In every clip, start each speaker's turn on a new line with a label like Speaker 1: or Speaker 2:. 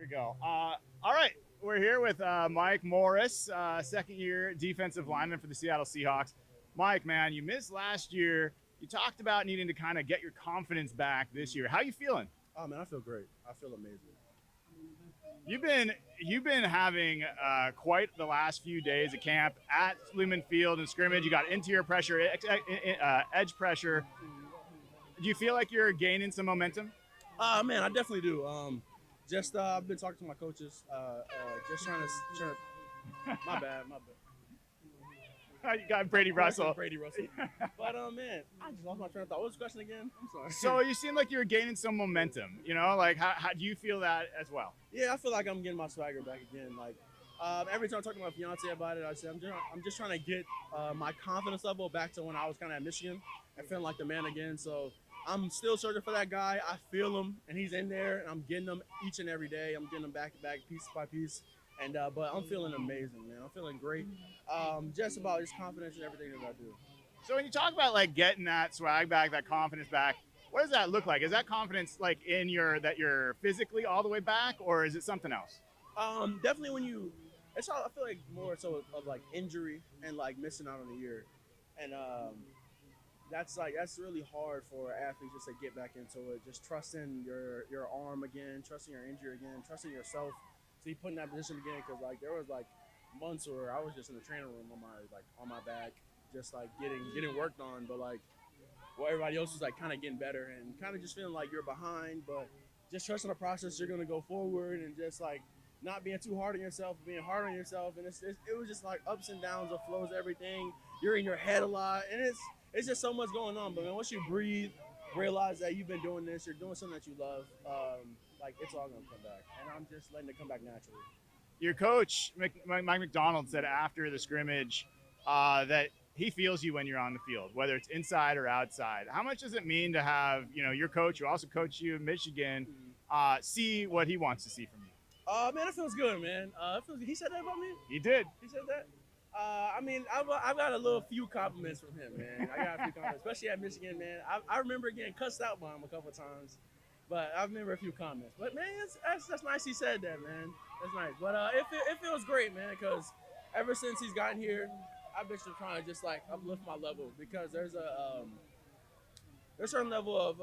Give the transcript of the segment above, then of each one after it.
Speaker 1: we go. All right, we're here with Mike Morris, second-year defensive lineman for the Seattle Seahawks. Mike, man, you missed last year. You talked about needing to kind of get your confidence back this year. How you feeling?
Speaker 2: Oh man, I feel great. I feel amazing.
Speaker 1: You've been having quite the last few days of camp at Lumen Field and scrimmage. You got interior pressure, edge pressure. Do you feel like you're gaining some momentum?
Speaker 2: Man, I definitely do. Just I've been talking to my coaches. Just trying to. My bad.
Speaker 1: You got Brady Russell.
Speaker 2: Brady Russell. But man, I just lost my train of thought. What was the question again? I'm sorry.
Speaker 1: So you seem like you're gaining some momentum. You know, like how do you feel that as well?
Speaker 2: Yeah, I feel like I'm getting my swagger back again. Like every time I talk to my fiance about it, I say I'm just trying to get my confidence level back to when I was kind of at Michigan and feeling like the man again. So I'm still searching for that guy. I feel him, and he's in there, and I'm getting him each and every day. I'm getting him back to back, piece by piece. And but I'm feeling amazing, man. I'm feeling great. Just about his confidence in everything that I do.
Speaker 1: So when you talk about like getting that swag back, that confidence back, what does that look like? Is that confidence like in your that you're physically all the way back, or is it something else?
Speaker 2: Definitely when you, it's all, I feel like more so of like injury and like missing out on a year, and that's really hard for athletes just to get back into it. Just trusting your arm again, trusting your injury again, trusting yourself. So you put in that position again because like there was like months where I was just in the training room on my back, just like getting worked on, but like while everybody else was like kind of getting better and kind of just feeling like you're behind, but just trusting the process. You're gonna go forward and just like not being too hard on yourself, being hard on yourself, and it was just like ups and downs of flows, everything. You're in your head a lot, and it's just so much going on. But man, once you breathe, realize that you've been doing this, you're doing something that you love. Like it's all gonna come back, and I'm just letting it come back naturally.
Speaker 1: Your coach, Mike Macdonald, said after the scrimmage that he feels you when you're on the field, whether it's inside or outside. How much does it mean to have your coach, who also coached you in Michigan, see what he wants to see from you?
Speaker 2: Man, it feels good, man. He said that about me.
Speaker 1: He did.
Speaker 2: He said that. I mean, I've got a little few compliments from him, man. I got a few compliments, especially at Michigan, man. I remember getting cussed out by him a couple of times, but I remember a few comments. But man, that's nice. He said that, man. That's nice. But it feels great, man, because ever since he's gotten here, I've been trying to just like uplift my level because there's a certain level of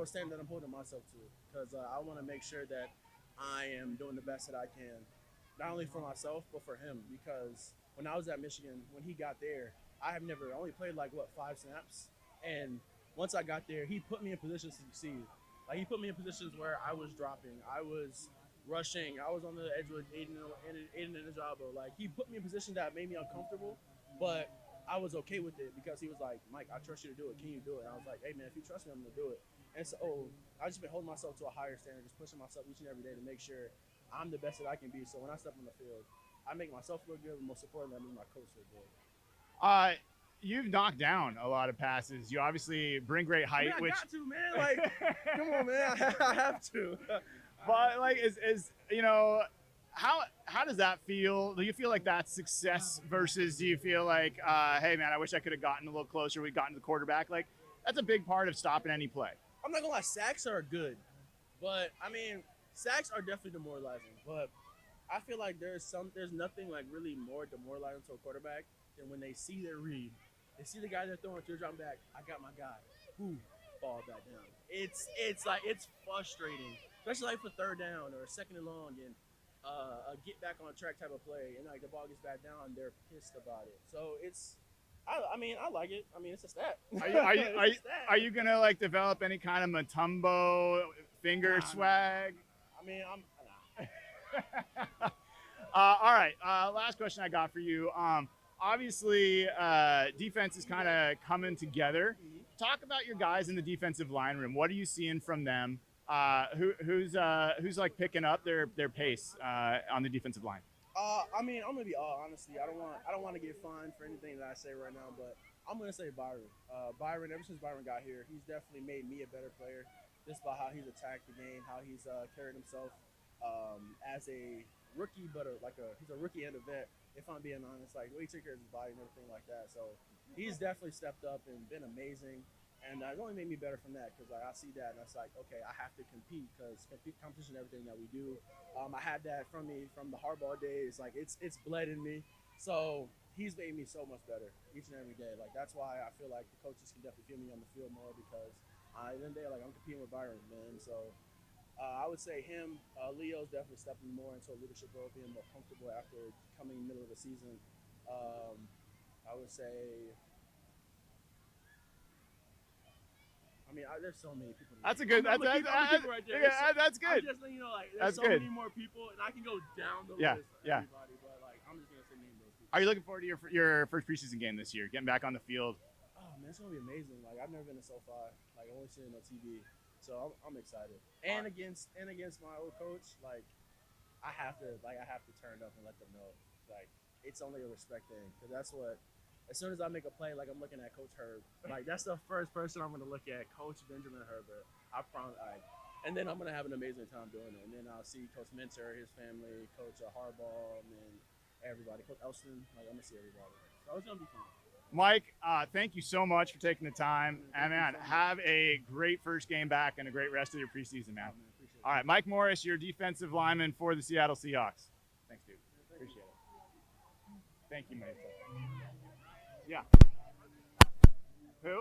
Speaker 2: standard that I'm holding myself to because I want to make sure that I am doing the best that I can, not only for myself but for him. Because when I was at Michigan, when he got there, I only played like 5 snaps, and once I got there, he put me in positions to succeed. Like he put me in positions where I was dropping, I was rushing, I was on the edge with Aiden and Ajabo. Like he put me in positions that made me uncomfortable, but I was okay with it because he was like, Mike, I trust you to do it. Can you do it? And I was like, hey man, if you trust me, I'm gonna do it. And so I just been holding myself to a higher standard, just pushing myself each and every day to make sure I'm the best that I can be. So when I step on the field, I make myself look good, but most importantly, I make my coach look good.
Speaker 1: You've knocked down a lot of passes. You obviously bring great height,
Speaker 2: I
Speaker 1: which
Speaker 2: got to, man. Like, come on, man. I have to.
Speaker 1: but like is how does that feel? Do you feel like that's success versus do you feel like hey man, I wish I could have gotten a little closer, we'd gotten to the quarterback? Like that's a big part of stopping any play.
Speaker 2: I'm not gonna lie, sacks are good, but I mean, sacks are definitely demoralizing. But I feel like there's nothing like really more demoralizing to a quarterback than when they see their read, they see the guy they're throwing to drop back. I got my guy. Who ball back down? It's like it's frustrating, especially like for third down or second and long and a get back on track type of play, and like the ball gets back down, they're pissed about it. So it's. I mean, I like it. I mean, it's a stat.
Speaker 1: Are you gonna like develop any kind of Matumbo finger swag?
Speaker 2: I mean, I'm. Nah.
Speaker 1: All right. Last question I got for you. Obviously, defense is kind of coming together. Talk about your guys in the defensive line room. What are you seeing from them? Who's like picking up their pace on the defensive line?
Speaker 2: I mean, I'm gonna be all honestly. I don't want to get fined for anything that I say right now, but I'm gonna say Byron. Byron. Ever since Byron got here, he's definitely made me a better player. Just by how he's attacked the game, how he's carried himself as a rookie, but he's a rookie and a vet. If I'm being honest, like the way he took care of his body and everything like that. So he's definitely stepped up and been amazing. And it's only made me better from that because like, I see that and it's like, okay, I have to compete because competition, everything that we do. I had that from the hardball days. Like it's bled in me. So he's made me so much better each and every day. Like that's why I feel like the coaches can definitely feel me on the field more because at the end of the day, like I'm competing with Byron, man. So I would say him, Leo's definitely stepping more into a leadership role, being more comfortable after coming middle of the season. I would say. There's so many people.
Speaker 1: That's a good.
Speaker 2: I'm gonna keep right there.
Speaker 1: That's good.
Speaker 2: I'm just letting you know, like, there's so many more people, and I can go down the list of everybody, but like, I'm just gonna say name those people.
Speaker 1: Are you looking forward to your first preseason game this year? Getting back on the field.
Speaker 2: Oh man, it's gonna be amazing. Like I've never been to SoFi. Like I've only seen it on TV, so I'm excited. And against my old coach, like I have to turn up and let them know, like it's only a respect thing, because that's what. As soon as I make a play, like I'm looking at Coach Herb, like that's the first person I'm gonna look at, Coach Benjamin Herbert. I promise. And then I'm gonna have an amazing time doing it. And then I'll see Coach Minter, his family, Coach Harbaugh, and then everybody, Coach Elston. Like I'm gonna see everybody. So it's gonna be fun.
Speaker 1: Mike, thank you so much for taking the time. And man, have a great first game back and a great rest of your preseason, man. All right, Mike Morris, your defensive lineman for the Seattle Seahawks. Thanks, dude. Appreciate it. Thank you, Mike. Yeah.